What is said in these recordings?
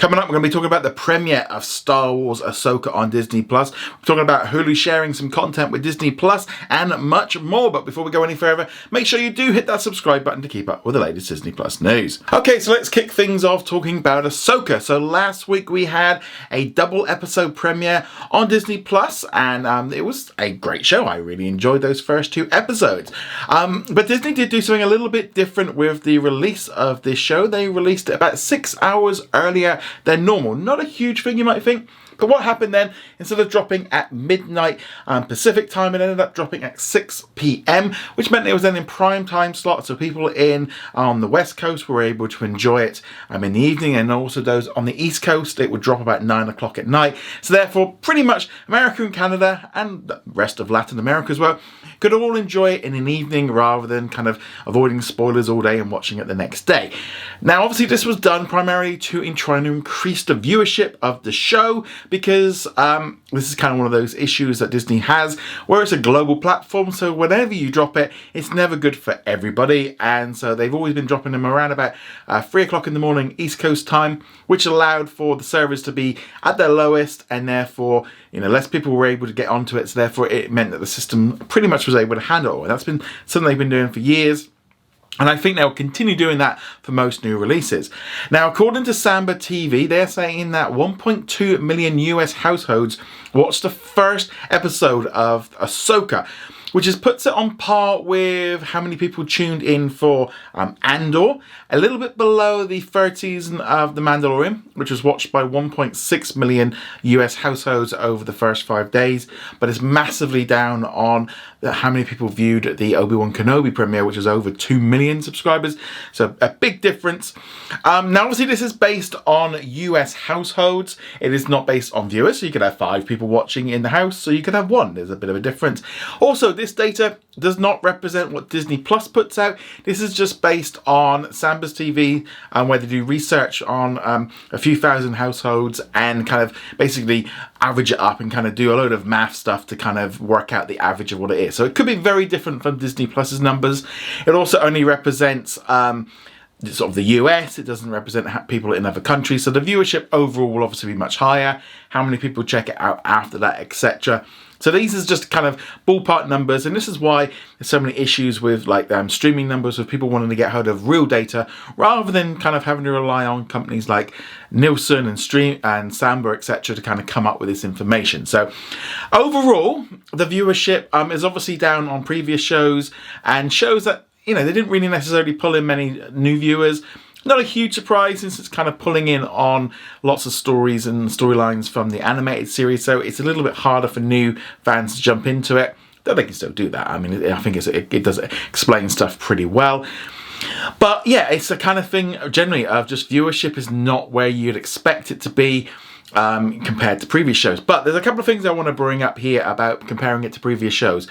Coming up, we're going to be talking about the premiere of Star Wars Ahsoka on Disney+. We're talking about Hulu sharing some content with Disney+, and much more. But before we go any further, make sure you do hit that subscribe button to keep up with the latest Disney+ news. Okay, so let's kick things off talking about Ahsoka. So last week we had a double episode premiere on Disney+, and it was a great show. I really enjoyed those first two episodes. But Disney did do something a little bit different with the release of this show. They released it about 6 hours earlier than normal. Not a huge thing, you might think. But what happened then, instead of dropping at midnight Pacific time, it ended up dropping at 6 p.m, which meant it was then in prime time slot, so people on the West Coast were able to enjoy it in the evening, and also those on the East Coast, it would drop about 9 o'clock at night. So therefore, pretty much America and Canada, and the rest of Latin America as well, could all enjoy it in an evening rather than kind of avoiding spoilers all day and watching it the next day. Now, obviously, this was done primarily trying to increase the viewership of the show, because this is kind of one of those issues that Disney has where it's a global platform, so whenever you drop it, it's never good for everybody, and so they've always been dropping them around about 3 o'clock in the morning East Coast time, which allowed for the servers to be at their lowest, and therefore less people were able to get onto it, so therefore it meant that the system pretty much was able to handle it. And that's been something they've been doing for years. And I think they'll continue doing that for most new releases. Now, according to Samba TV, they're saying that 1.2 million US households watched the first episode of Ahsoka, which puts it on par with how many people tuned in for Andor, a little bit below the third season of The Mandalorian, which was watched by 1.6 million US households over the first 5 days, but it's massively down on how many people viewed the Obi-Wan Kenobi premiere, which was over 2 million subscribers, so a big difference. Now, obviously, this is based on US households. It is not based on viewers, so you could have 5 people watching in the house, so you could have 1. There's a bit of a difference. Also, this data does not represent what Disney Plus puts out. This is just based on Samba's TV, where they do research on a few thousand households and kind of basically average it up and kind of do a load of math stuff to kind of work out the average of what it is. So it could be very different from Disney Plus's numbers. It also only represents sort of the US. It doesn't represent people in other countries. So the viewership overall will obviously be much higher. How many people check it out after that, etc. So these is just kind of ballpark numbers, and this is why there's so many issues with streaming numbers, with people wanting to get hold of real data rather than kind of having to rely on companies like Nielsen and Samba, etc. to kind of come up with this information. So overall, the viewership is obviously down on previous shows, and shows that they didn't really necessarily pull in many new viewers. Not a huge surprise, since it's kind of pulling in on lots of stories and storylines from the animated series, so it's a little bit harder for new fans to jump into it. Though they can still do that. I mean, I think it does explain stuff pretty well. But yeah, it's a kind of thing generally of just viewership is not where you'd expect it to be compared to previous shows. But there's a couple of things I want to bring up here about comparing it to previous shows.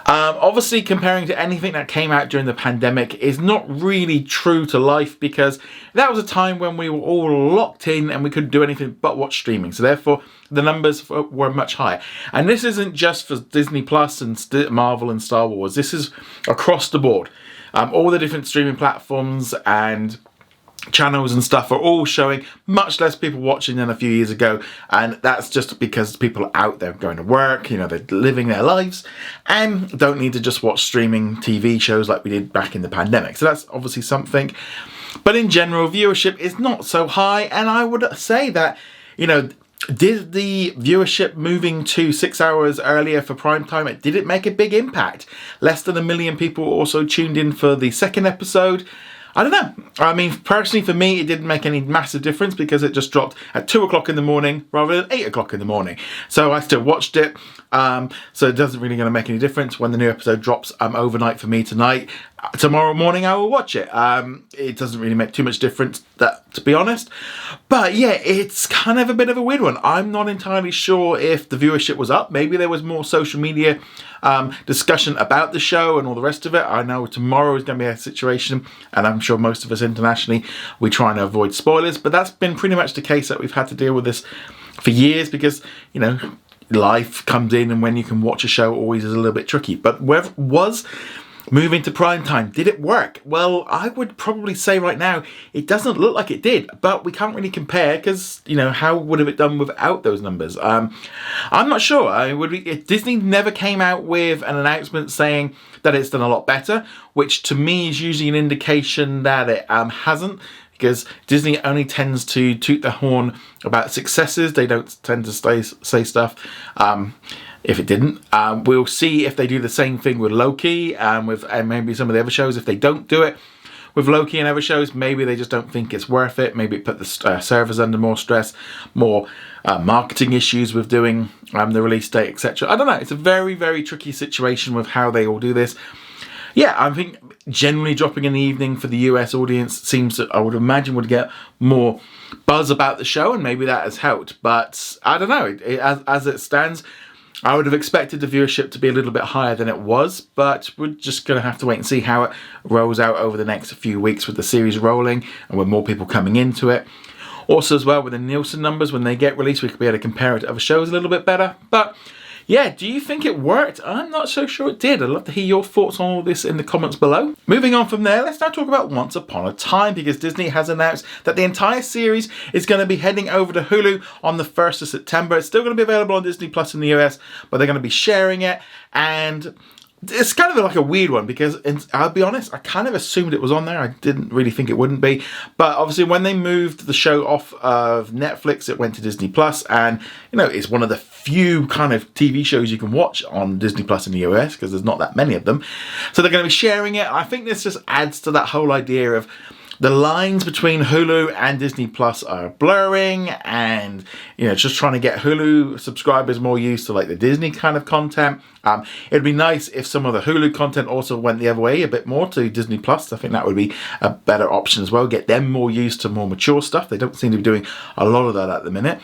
Obviously, comparing to anything that came out during the pandemic is not really true to life, because that was a time when we were all locked in and we couldn't do anything but watch streaming. So therefore, the numbers were much higher. And this isn't just for Disney Plus and Marvel and Star Wars. This is across the board. All the different streaming platforms and channels and stuff are all showing much less people watching than a few years ago, and that's just because people are out there going to work, they're living their lives and don't need to just watch streaming TV shows like we did back in the pandemic. So that's obviously something, but in general, viewership is not so high, and I would say that did the viewership moving to 6 hours earlier for Primetime, did it make a big impact? Less than 1 million people also tuned in for the second episode. I don't know. I mean, personally for me, it didn't make any massive difference, because it just dropped at 2 o'clock in the morning rather than 8 o'clock in the morning. So I still watched it. So it doesn't really going to make any difference when the new episode drops overnight for me tonight. Tomorrow morning I will watch it. It doesn't really make too much difference, to be honest. But yeah, it's kind of a bit of a weird one. I'm not entirely sure if the viewership was up. Maybe there was more social media discussion about the show and all the rest of it. I know tomorrow is going to be a situation, and I'm sure most of us internationally, we're trying to avoid spoilers, but that's been pretty much the case that we've had to deal with this for years, because life comes in, and when you can watch a show always is a little bit tricky. But whether it was moving to primetime, did it work? Well, I would probably say right now, it doesn't look like it did, but we can't really compare because, you know, how would have it done without those numbers? I'm not sure. Disney never came out with an announcement saying that it's done a lot better, which to me is usually an indication that it hasn't, because Disney only tends to toot the horn about successes. They don't tend to say stuff if it didn't. We'll see if they do the same thing with Loki and with maybe some of the other shows. If they don't do it with Loki and other shows, maybe they just don't think it's worth it. Maybe it put the servers under more stress, more marketing issues with doing the release date, etc. I don't know. It's a very, very tricky situation with how they all do this. Yeah, I think generally dropping in the evening for the US audience seems to, I would imagine, would get more buzz about the show, and maybe that has helped. But I don't know. As it stands, I would have expected the viewership to be a little bit higher than it was, but we're just going to have to wait and see how it rolls out over the next few weeks with the series rolling and with more people coming into it. Also as well, with the Nielsen numbers, when they get released, we could be able to compare it to other shows a little bit better. But yeah, do you think it worked? I'm not so sure it did. I'd love to hear your thoughts on all this in the comments below. Moving on from there, let's now talk about Once Upon a Time, because Disney has announced that the entire series is going to be heading over to Hulu on the 1st of September. It's still going to be available on Disney Plus in the US, but they're going to be sharing it, and it's kind of like a weird one because, I'll be honest, I kind of assumed it was on there. I didn't really think it wouldn't be. But obviously when they moved the show off of Netflix, it went to Disney Plus, and you know, it's one of the few kind of TV shows you can watch on Disney Plus in the US because there's not that many of them. So they're going to be sharing it. I think this just adds to that whole idea of the lines between Hulu and Disney Plus are blurring, and you know, just trying to get Hulu subscribers more used to like the Disney kind of content. It'd be nice if some of the Hulu content also went the other way a bit more to Disney Plus. I think that would be a better option as well. Get them more used to more mature stuff. They don't seem to be doing a lot of that at the minute.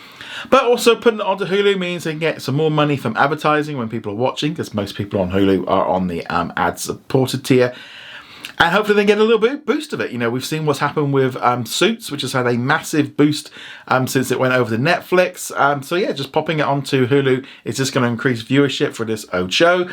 But also putting it onto Hulu means they can get some more money from advertising when people are watching, because most people on Hulu are on the ad-supported tier. And hopefully they get a little boost of it. You know, we've seen what's happened with Suits, which has had a massive boost since it went over to Netflix. So yeah, just popping it onto Hulu is just going to increase viewership for this old show.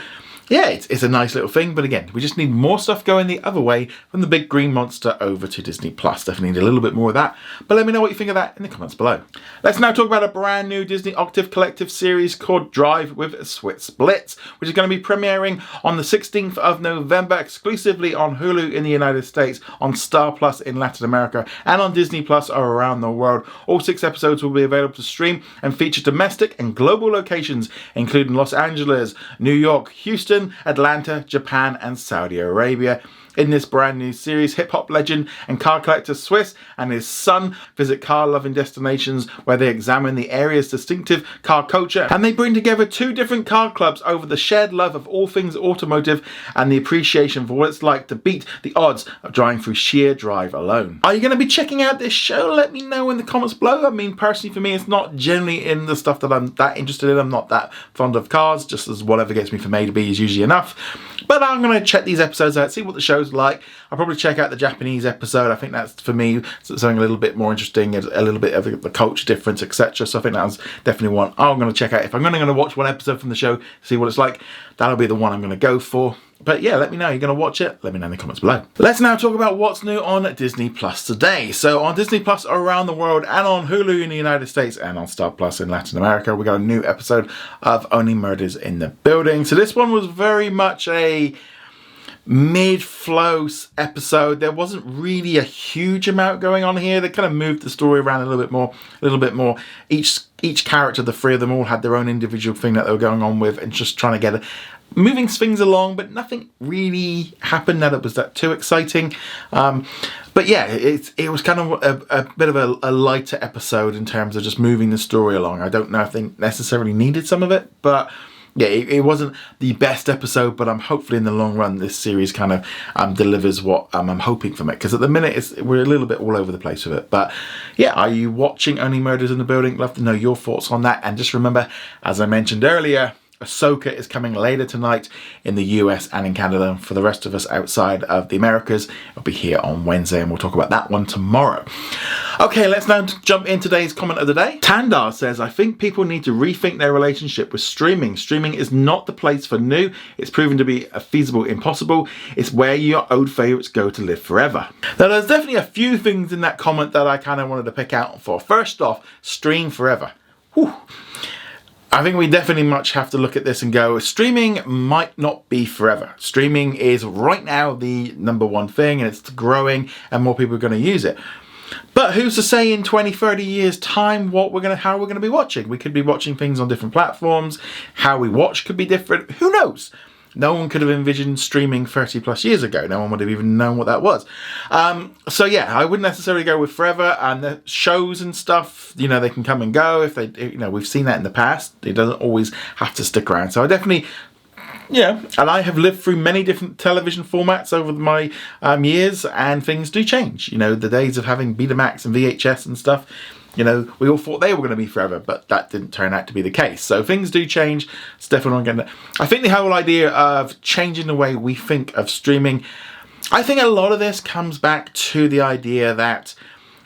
Yeah, it's a nice little thing, but again, we just need more stuff going the other way from the big green monster over to Disney Plus. Definitely need a little bit more of that, but let me know what you think of that in the comments below. Let's now talk about a brand new Disney Octave Collective series called Drive with Swizz, which is going to be premiering on the 16th of November exclusively on Hulu in the United States, on Star Plus in Latin America, and on Disney Plus around the world. All 6 episodes will be available to stream and feature domestic and global locations, including Los Angeles, New York, Houston, Atlanta, Japan, and Saudi Arabia. In this brand new series, hip-hop legend and car collector Swizz and his son visit car-loving destinations where they examine the area's distinctive car culture, and they bring together 2 different car clubs over the shared love of all things automotive and the appreciation for what it's like to beat the odds of driving through sheer drive alone. Are you going to be checking out this show? Let me know in the comments below. I mean, personally for me, it's not generally in the stuff that I'm that interested in. I'm not that fond of cars, just as whatever gets me from A to B is usually enough. But I'm going to check these episodes out, see what the show's like. I'll probably check out the Japanese episode. I think that's, for me, something a little bit more interesting, a little bit of the culture difference, etc. So I think that's definitely one I'm going to check out. If I'm only going to watch one episode from the show, see what it's like, that'll be the one I'm going to go for. But yeah, let me know. You're going to watch it? Let me know in the comments below. Let's now talk about what's new on Disney Plus today. So on Disney Plus around the world, and on Hulu in the United States, and on Star Plus in Latin America, we got a new episode of Only Murders in the Building. So this one was very much a mid-flow episode. There wasn't really a huge amount going on here. They kind of moved the story around a little bit more. Each character, the 3 of them all had their own individual thing that they were going on with, and just trying to get moving things along, but nothing really happened that it was that too exciting. But yeah, it was kind of a bit of a lighter episode in terms of just moving the story along. I don't know if they necessarily needed some of it, but yeah, it wasn't the best episode, but I'm hopefully in the long run this series kind of delivers what I'm hoping from it, because at the minute we're a little bit all over the place with it. But yeah, are you watching Only Murders in the Building? Love to know your thoughts on that. And just remember, as I mentioned earlier, Ahsoka is coming later tonight in the US and in Canada. For the rest of us outside of the Americas, it'll be here on Wednesday, and we'll talk about that one tomorrow. Okay, let's now jump in today's comment of the day. Tandar says, I think people need to rethink their relationship with streaming. Streaming is not the place for new. It's proven to be a feasible impossible. It's where your old favourites go to live forever. Now, there's definitely a few things in that comment that I kind of wanted to pick out for. First off, stream forever. Whew. I think we definitely much have to look at this and go, streaming might not be forever. Streaming is right now the #1 thing, and it's growing and more people are going to use it. But who's to say in 20, 30 years time how we're going to be watching? We could be watching things on different platforms. How we watch could be different. Who knows? No one could have envisioned streaming 30 plus years ago. No one would have even known what that was. So yeah, I wouldn't necessarily go with forever. And the shows and stuff, you know, they can come and go. If they, you know, we've seen that in the past. It doesn't always have to stick around. So I definitely, yeah, and I have lived through many different television formats over my years, and things do change. You know, the days of having Betamax and VHS and stuff, you know, we all thought they were going to be forever, but that didn't turn out to be the case. So things do change. It's definitely not going to... I think the whole idea of changing the way we think of streaming, I think a lot of this comes back to the idea that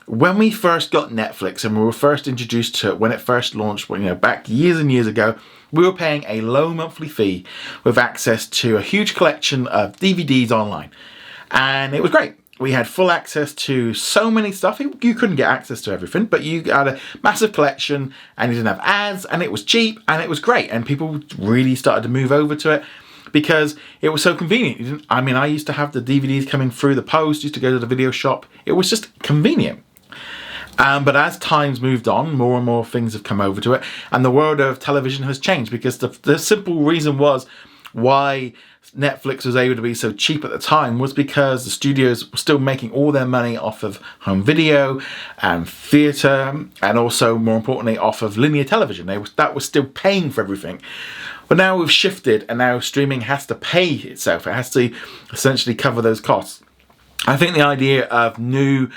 when we first got Netflix and we were first introduced to it, when it first launched, you know, back years and years ago, we were paying a low monthly fee with access to a huge collection of DVDs online. And it was great. We had full access to so many stuff. You couldn't get access to everything, but you had a massive collection and you didn't have ads, and it was cheap and it was great. And people really started to move over to it because it was so convenient. I mean, I used to have the DVDs coming through the post, used to go to the video shop. It was just convenient. But as time's moved on, more and more things have come over to it, and the world of television has changed, because the simple reason was why Netflix was able to be so cheap at the time was because the studios were still making all their money off of home video and theatre, and also, more importantly, off of linear television. That was still paying for everything. But now we've shifted, and now streaming has to pay itself. It has to essentially cover those costs. I think the idea of new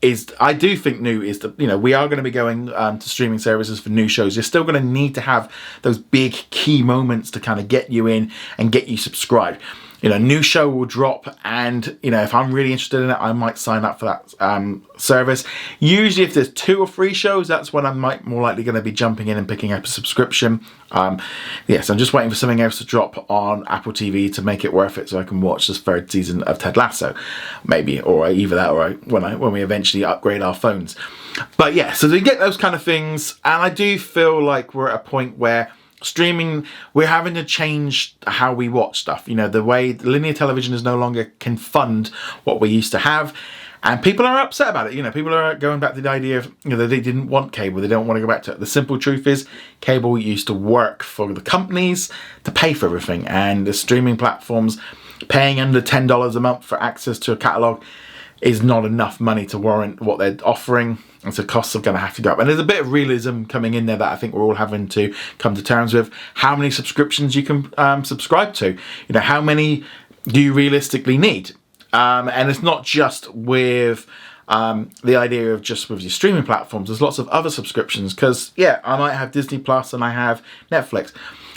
is, I do think new is that, you know, we are going to be going to streaming services for new shows. You're still going to need to have those big key moments to kind of get you in and get you subscribed. You know, a new show will drop, and, you know, if I'm really interested in it, I might sign up for that service. Usually if there's 2 or 3 shows, that's when I'm more likely going to be jumping in and picking up a subscription. Yes, I'm just waiting for something else to drop on Apple TV to make it worth it, so I can watch this 3rd season of Ted Lasso, maybe, or either that, or when we eventually upgrade our phones. But yeah, so we get those kind of things, and I do feel like we're at a point where streaming, we're having to change how we watch stuff. You know, the way linear television is no longer can fund what we used to have, and people are upset about it. You know, people are going back to the idea of, you know, that they didn't want cable, they don't want to go back to it. The simple truth is, cable used to work for the companies to pay for everything, and the streaming platforms paying under $10 a month for access to a catalogue is not enough money to warrant what they're offering, and so costs are going to have to go up. And there's a bit of realism coming in there that I think we're all having to come to terms with. How many subscriptions you can subscribe to? You know, how many do you realistically need? And it's not just with the idea of just with your streaming platforms. There's lots of other subscriptions, because yeah, I might have Disney Plus and I have Netflix,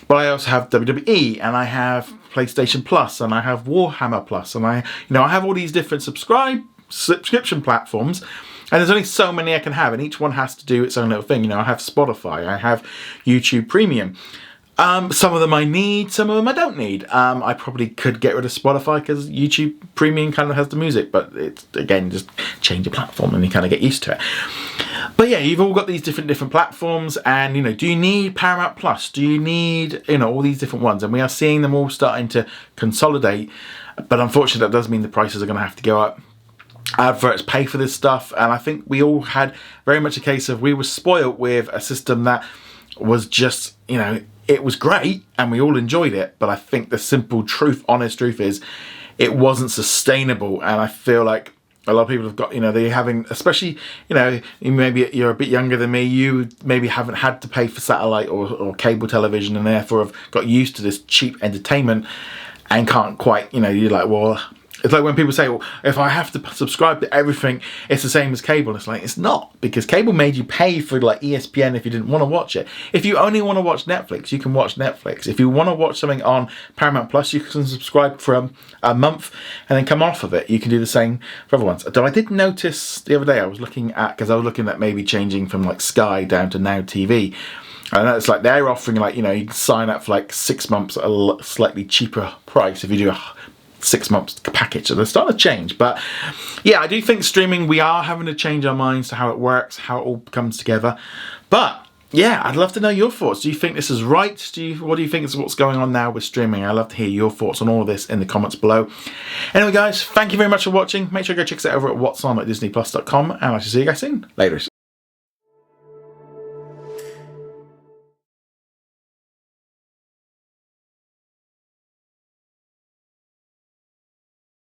but I also have WWE, and I have PlayStation Plus, and I have Warhammer Plus, and I have all these different subscription platforms, and there's only so many I can have, and each one has to do its own little thing. You know, I have Spotify, I have YouTube Premium. Some of them I need, some of them I don't need. I probably could get rid of Spotify because YouTube Premium kind of has the music, but it's, again, just change the platform and you kind of get used to it. But yeah, you've all got these different platforms, and, you know, do you need Paramount Plus? Do you need, you know, all these different ones? And we are seeing them all starting to consolidate, but unfortunately that does mean the prices are going to have to go up. Adverts pay for this stuff, and I think we all had very much a case of we were spoiled with a system that was just, you know, it was great and we all enjoyed it, but I think the simple truth, honest truth is it wasn't sustainable. And I feel like a lot of people have got, you know, they're having, especially, you know, maybe you're a bit younger than me, you maybe haven't had to pay for satellite or cable television, and therefore have got used to this cheap entertainment and can't quite, you know, you're like, well, It's like when people say, well, if I have to subscribe to everything, it's the same as cable. It's like, it's not, because cable made you pay for like ESPN if you didn't want to watch it. If you only want to watch Netflix, you can watch Netflix. If you want to watch something on Paramount Plus, you can subscribe for a month and then come off of it. You can do the same for other ones. Though I did notice the other day, I was looking at maybe changing from like Sky down to Now TV. And it's like they're offering, like, you know, you can sign up for like 6 months at a slightly cheaper price if you do a 6 months package. So they're starting to change. But yeah, I do think streaming, we are having to change our minds to how it works, how it all comes together. But yeah, I'd love to know your thoughts. Do you think this is right? What do you think is what's going on now with streaming? I'd love to hear your thoughts on all of this in the comments below. Anyway, guys, thank you very much for watching. Make sure you go check us out over at whatson@disneyplus.com, and I shall see you guys soon. Later.